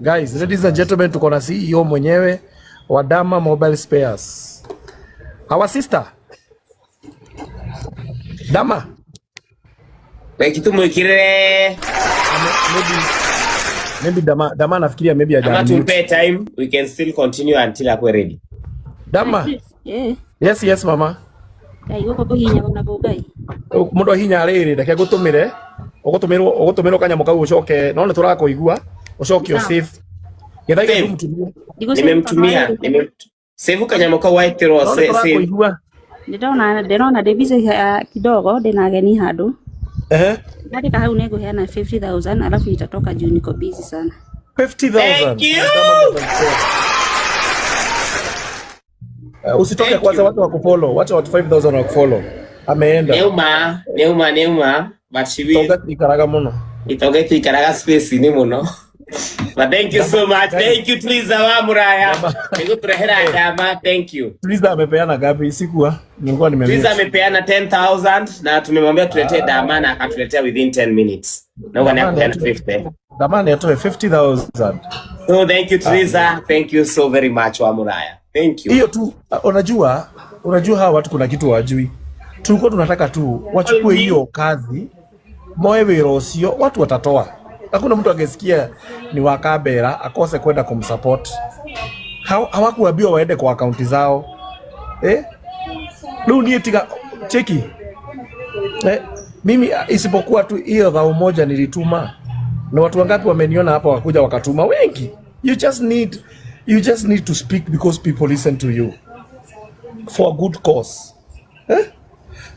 Guys, ladies and gentlemen, tuko na CEO mwenyewe wa Dama Mobile Spares. Our sister Dama. Kitu mwikire. Maybe Dama nafikiria maybe ama to pay time, we can still continue until akwe ready. Dama. Yeah. Yes mama. Ai goko hinya bona bogai. Mundu hinya riri ndake gutumire. Ugutumirwo kanyamo kau ucoke no ne turakuigua ucoke save. Githaiga ndumtumie. Nimemtumia. Save kanyamo kau waitiro save. Ndona device kidogo ndina geni handu. Hadi hau nego heana 50,000 alafu itatoka juu niko busy sana. 50,000. Thank you. Usitoke kwanza watu wakufollow. Watu 5,000 wakufollow. Ameenda. Neuma but she will. Toga ikaraga muno. Itoge ikaraga space ni muno. But thank you so much. Thank you Triza wa Muraya. Niko turehera Dama, thank you. Triza amepeana gapi sikuwa? Nilikuwa nimemwambia. Triza amepeana 10,000 na tumemwambia tuletee Dama na akatuletea within 10 minutes. Na wanapeana 50. Dama ni atoe 50,000. So thank you Triza. Thank you so very much wa Muraya. Thank you. Hiyo tu unajua hawa watu kuna kitu wajui. Tulikuwa tunataka tu wachukue hiyo kazi. Moyo wero sio watu watatoa. Hakuna mtu angesikia ni wakabera akose kwenda kumsupport. Hawakuambiwa waende kwa akaunti zao. Leo ni tika cheki. Mimi isipokuwa tu hiyo dhao moja nilituma. Na watu wangapi wameniona hapa wakuja wakatuma wengi. You just need to speak because people listen to you for a good cause.